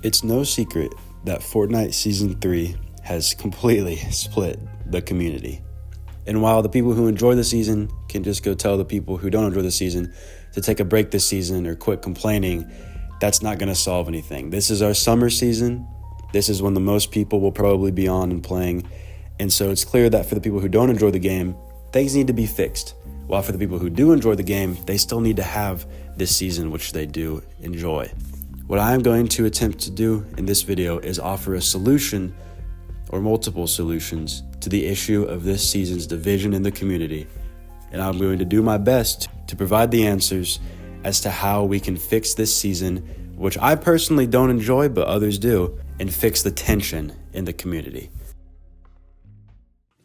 It's no secret that Fortnite Season 3 has completely split the community. And while the people who enjoy the season can just go tell the people who don't enjoy the season to take a break this season or quit complaining, that's not going to solve anything. This is our summer season. This is when the most people will probably be on and playing. And so it's clear that for the people who don't enjoy the game, things need to be fixed. While for the people who do enjoy the game, they still need to have this season, which they do enjoy. What I am going to attempt to do in this video is offer a solution or multiple solutions to the issue of this season's division in the community. And I'm going to do my best to provide the answers as to how we can fix this season, which I personally don't enjoy, but others do, and fix the tension in the community.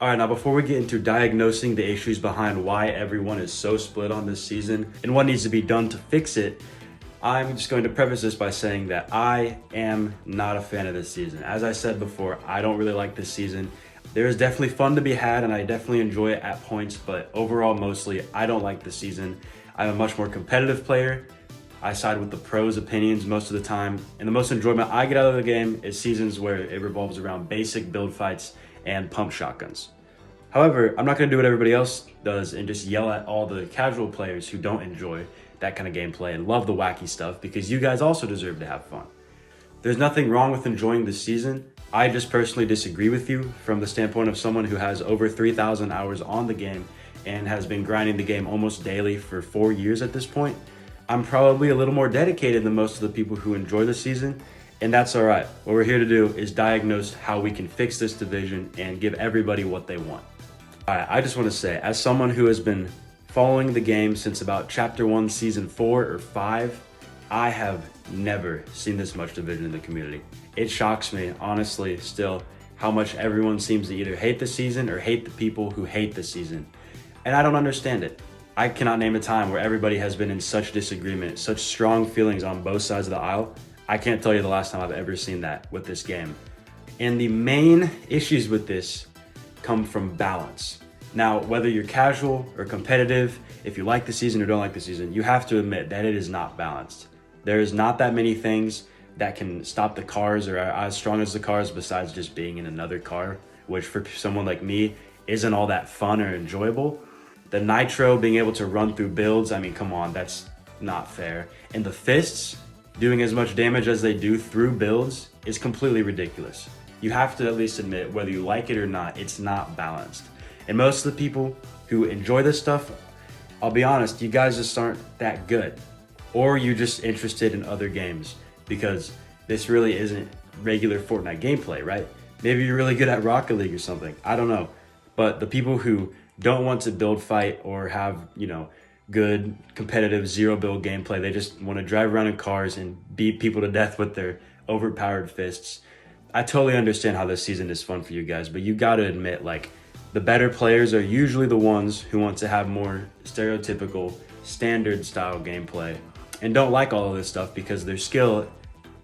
All right, now before we get into diagnosing the issues behind why everyone is so split on this season and what needs to be done to fix it, I'm just going to preface this by saying that I am not a fan of this season. As I said before, I don't really like this season. There is definitely fun to be had and I definitely enjoy it at points, but overall, mostly, I don't like this season. I'm a much more competitive player. I side with the pros' opinions most of the time, and the most enjoyment I get out of the game is seasons where it revolves around basic build fights and pump shotguns. However, I'm not going to do what everybody else does and just yell at all the casual players who don't enjoy that kind of gameplay and love the wacky stuff, because you guys also deserve to have fun. There's nothing wrong with enjoying this season. I just personally disagree with you from the standpoint of someone who has over 3,000 hours on the game and has been grinding the game almost daily for 4 years at this point. I'm probably a little more dedicated than most of the people who enjoy the season, and that's all right. What we're here to do is diagnose how we can fix this division and give everybody what they want. All right, I just want to say, as someone who has been following the game since about Chapter 1, Season 4 or 5, I have never seen this much division in the community. It shocks me, honestly, still, how much everyone seems to either hate the season or hate the people who hate the season. And I don't understand it. I cannot name a time where everybody has been in such disagreement, such strong feelings on both sides of the aisle. I can't tell you the last time I've ever seen that with this game. And the main issues with this come from balance. Now, whether you're casual or competitive, if you like the season or don't like the season, you have to admit that it is not balanced. There is not that many things that can stop the cars or are as strong as the cars besides just being in another car, which for someone like me isn't all that fun or enjoyable. The nitro being able to run through builds, I mean, come on, that's not fair. And the fists doing as much damage as they do through builds is completely ridiculous. You have to at least admit, whether you like it or not, it's not balanced. And most of the people who enjoy this stuff, I'll be honest, you guys just aren't that good. Or you're just interested in other games, because this really isn't regular Fortnite gameplay, right? Maybe you're really good at Rocket League or something, I don't know. But the people who don't want to build fight or have, good competitive zero build gameplay, they just want to drive around in cars and beat people to death with their overpowered fists. I totally understand how this season is fun for you guys, but you gotta admit, the better players are usually the ones who want to have more stereotypical, standard style gameplay and don't like all of this stuff because their skill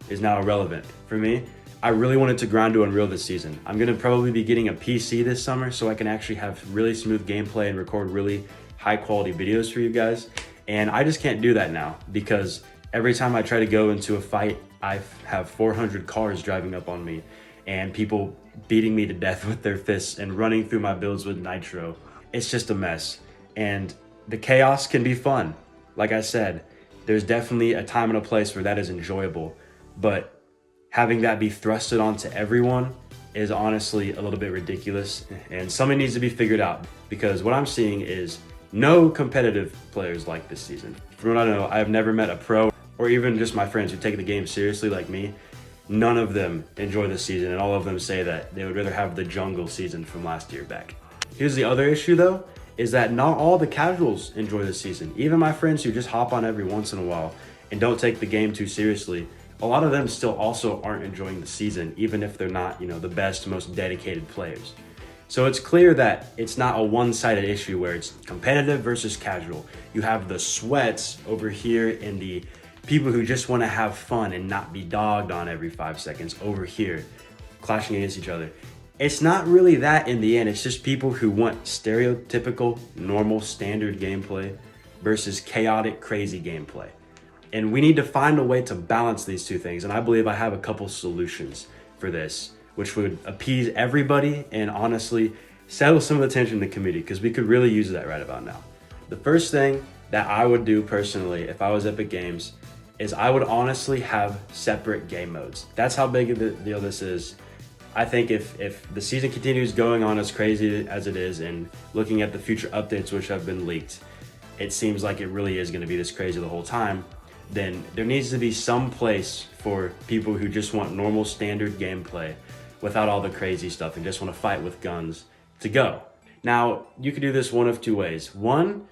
is now irrelevant. For me, I really wanted to grind to Unreal this season. I'm gonna probably be getting a PC this summer so I can actually have really smooth gameplay and record really high quality videos for you guys. And I just can't do that now because every time I try to go into a fight, I have 400 cars driving up on me and people beating me to death with their fists and running through my builds with nitro. It's just a mess. And the chaos can be fun. Like I said, there's definitely a time and a place where that is enjoyable, but having that be thrusted onto everyone is honestly a little bit ridiculous, and something needs to be figured out, because what I'm seeing is no competitive players like this season. From what I know, I have never met a pro or even just my friends who take the game seriously like me. None of them enjoy the season, and all of them say that they would rather have the jungle season from last year back. Here's the other issue though, is that not all the casuals enjoy the season. Even my friends who just hop on every once in a while and don't take the game too seriously, a lot of them still also aren't enjoying the season, even if they're not, the best, most dedicated players. So it's clear that it's not a one-sided issue where it's competitive versus casual. You have the sweats over here and the people who just want to have fun and not be dogged on every 5 seconds over here, clashing against each other. It's not really that in the end. It's just people who want stereotypical, normal, standard gameplay versus chaotic, crazy gameplay. And we need to find a way to balance these two things. And I believe I have a couple solutions for this, which would appease everybody and honestly settle some of the tension in the community, because we could really use that right about now. The first thing that I would do personally if I was Epic Games is I would honestly have separate game modes. That's how big of a deal this is. I think if the season continues going on as crazy as it is, and looking at the future updates which have been leaked, it seems like it really is going to be this crazy the whole time, then there needs to be some place for people who just want normal standard gameplay without all the crazy stuff and just want to fight with guns to go. Now, you could do this one of two ways. One,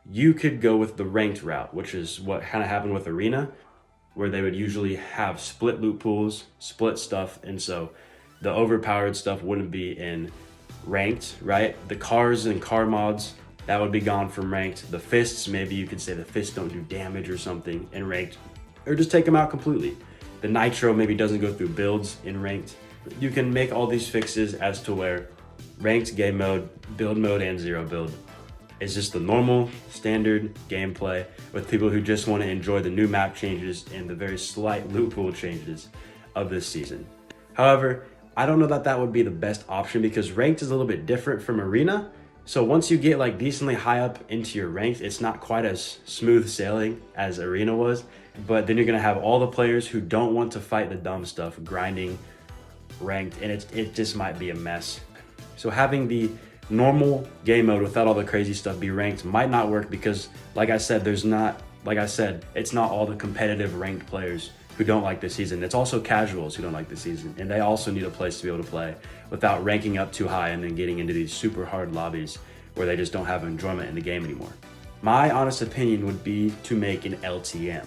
you could go with the ranked route, which is what kind of happened with Arena, where they would usually have split loot pools, split stuff, and so the overpowered stuff wouldn't be in ranked, right? The cars and car mods, that would be gone from ranked. The fists, maybe you could say the fists don't do damage or something in ranked, or just take them out completely. The nitro maybe doesn't go through builds in ranked. You can make all these fixes as to where ranked game mode, build mode, and zero build is just the normal standard gameplay with people who just want to enjoy the new map changes and the very slight loot pool changes of this season. However, I don't know that that would be the best option, because ranked is a little bit different from Arena. So once you get like decently high up into your ranked, it's not quite as smooth sailing as Arena was, but then you're gonna have all the players who don't want to fight the dumb stuff grinding ranked, and it just might be a mess. So having the normal game mode without all the crazy stuff be ranked might not work, because like I said, it's not all the competitive ranked players who don't like this season. It's also casuals who don't like this season, and they also need a place to be able to play without ranking up too high and then getting into these super hard lobbies where they just don't have enjoyment in the game anymore. My honest opinion would be to make an LTM.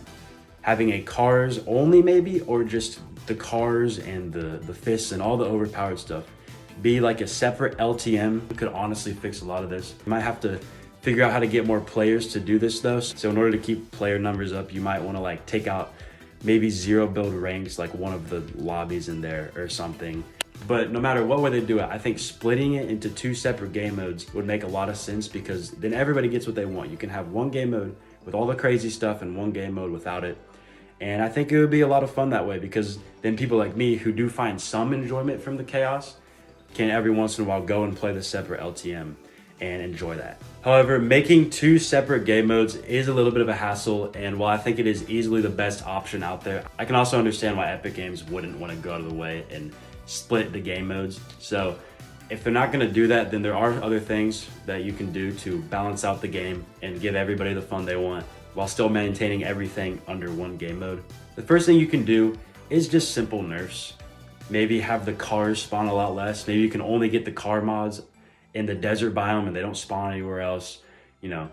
Having a cars only maybe, or just the cars and the fists and all the overpowered stuff be like a separate LTM. Could honestly fix a lot of this. You might have to figure out how to get more players to do this though. So in order to keep player numbers up, you might want to like take out maybe zero build ranks, like one of the lobbies in there or something. But no matter what way they do it, I think splitting it into two separate game modes would make a lot of sense, because then everybody gets what they want. You can have one game mode with all the crazy stuff and one game mode without it. And I think it would be a lot of fun that way, because then people like me who do find some enjoyment from the chaos can every once in a while go and play the separate LTM and enjoy that. However, making two separate game modes is a little bit of a hassle, and while I think it is easily the best option out there, I can also understand why Epic Games wouldn't want to go out of the way and split the game modes. So if they're not going to do that, then there are other things that you can do to balance out the game and give everybody the fun they want while still maintaining everything under one game mode. The first thing you can do is just simple nerfs. Maybe have the cars spawn a lot less. Maybe you can only get the car mods in the desert biome and they don't spawn anywhere else. You know,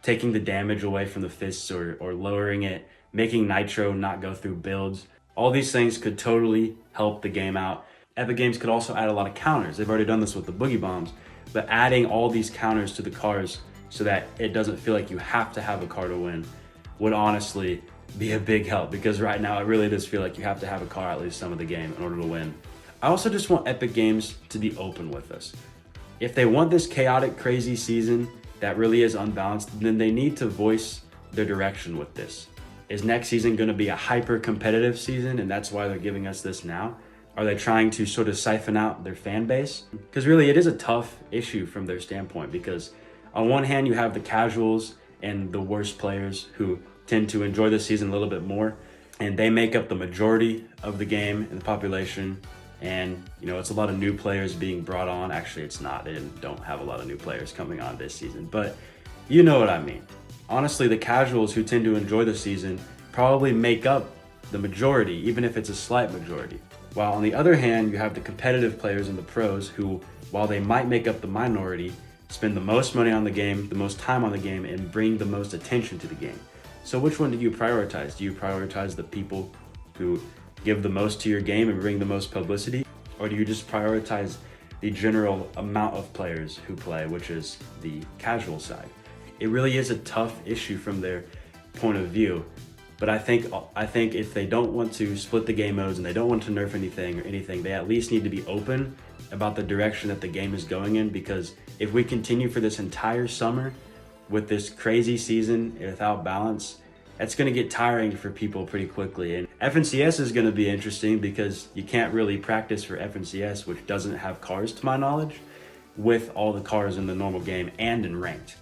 taking the damage away from the fists or lowering it, making nitro not go through builds. All these things could totally help the game out. Epic Games could also add a lot of counters. They've already done this with the boogie bombs, but adding all these counters to the cars so that it doesn't feel like you have to have a car to win would honestly be a big help, because right now it really does feel like you have to have a car at least some of the game in order to win. I also just want Epic Games to be open with us. If they want this chaotic, crazy season that really is unbalanced, then they need to voice their direction with this. Is next season going to be a hyper competitive season and that's why they're giving us this now? Are they trying to sort of siphon out their fan base? Because really it is a tough issue from their standpoint, because on one hand you have the casuals and the worst players who tend to enjoy the season a little bit more, and they make up the majority of the game and the population. And you know, it's a lot of new players being brought on. Actually, it's not. They don't have a lot of new players coming on this season, but you know what I mean. Honestly, the casuals who tend to enjoy the season probably make up the majority, even if it's a slight majority. While on the other hand, you have the competitive players and the pros who, while they might make up the minority, spend the most money on the game, the most time on the game, and bring the most attention to the game. So which one do you prioritize? Do you prioritize the people who give the most to your game and bring the most publicity? Or do you just prioritize the general amount of players who play, which is the casual side? It really is a tough issue from their point of view. But I think if they don't want to split the game modes and they don't want to nerf anything, they at least need to be open about the direction that the game is going in, because if we continue for this entire summer with this crazy season without balance, that's going to get tiring for people pretty quickly. And FNCS is going to be interesting because you can't really practice for FNCS, which doesn't have cars to my knowledge, with all the cars in the normal game and in ranked.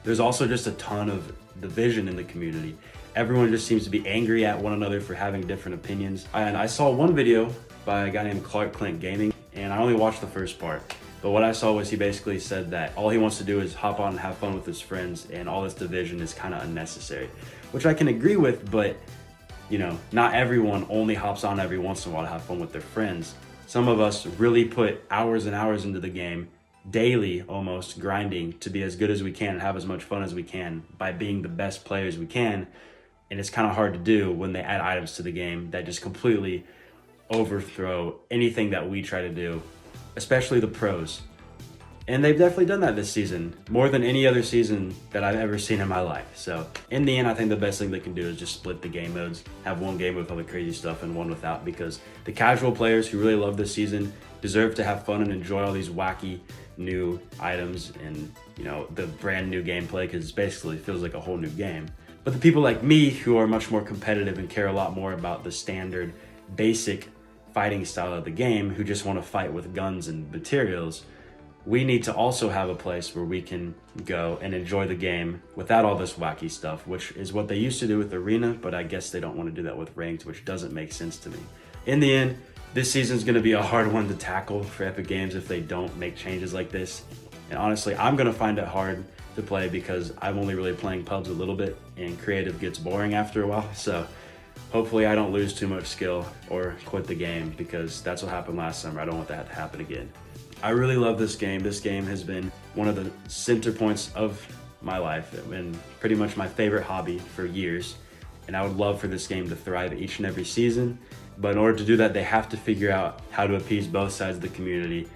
There's also just a ton of division in the community. Everyone just seems to be angry at one another for having different opinions. And I saw one video by a guy named Clark Clint Gaming, and I only watched the first part. But what I saw was he basically said that all he wants to do is hop on and have fun with his friends, and all this division is kind of unnecessary, which I can agree with, but you know, not everyone only hops on every once in a while to have fun with their friends. Some of us really put hours and hours into the game, daily almost, grinding to be as good as we can and have as much fun as we can by being the best players we can. And it's kind of hard to do when they add items to the game that just completely overthrow anything that we try to do, especially the pros. And they've definitely done that this season, more than any other season that I've ever seen in my life. So in the end, I think the best thing they can do is just split the game modes, have one game with all the crazy stuff and one without, because the casual players who really love this season deserve to have fun and enjoy all these wacky new items and, you know, the brand new gameplay, because it basically feels like a whole new game. But the people like me who are much more competitive and care a lot more about the standard basic fighting style of the game, who just want to fight with guns and materials, we need to also have a place where we can go and enjoy the game without all this wacky stuff, which is what they used to do with Arena, but I guess they don't want to do that with Ranked, which doesn't make sense to me. In the end, this season's going to be a hard one to tackle for Epic Games if they don't make changes like this. And honestly, I'm going to find it hard to play because I'm only really playing pubs a little bit, and creative gets boring after a while. So hopefully I don't lose too much skill or quit the game, because that's what happened last summer. I don't want that to happen again. I really love this game. This game has been one of the center points of my life and pretty much my favorite hobby for years. And I would love for this game to thrive each and every season. But in order to do that, they have to figure out how to appease both sides of the community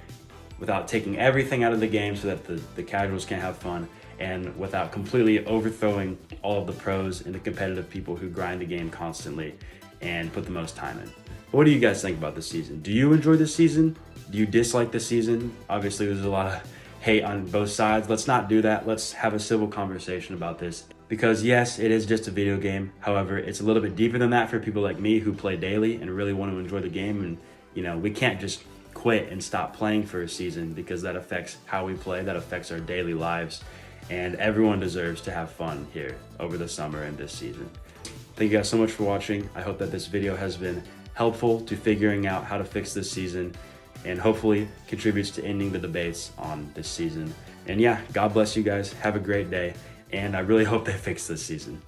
without taking everything out of the game so that the casuals can have fun, and without completely overthrowing all of the pros and the competitive people who grind the game constantly and put the most time in. What do you guys think about this season? Do you enjoy this season? Do you dislike this season? Obviously, there's a lot of hate on both sides. Let's not do that. Let's have a civil conversation about this. Because yes, it is just a video game. However, it's a little bit deeper than that for people like me who play daily and really want to enjoy the game. And you know, we can't just quit and stop playing for a season, because that affects how we play, that affects our daily lives. And everyone deserves to have fun here over the summer and this season. Thank you guys so much for watching. I hope that this video has been helpful to figuring out how to fix this season, and hopefully contributes to ending the debates on this season. And yeah, God bless you guys. Have a great day. And I really hope they fix this season.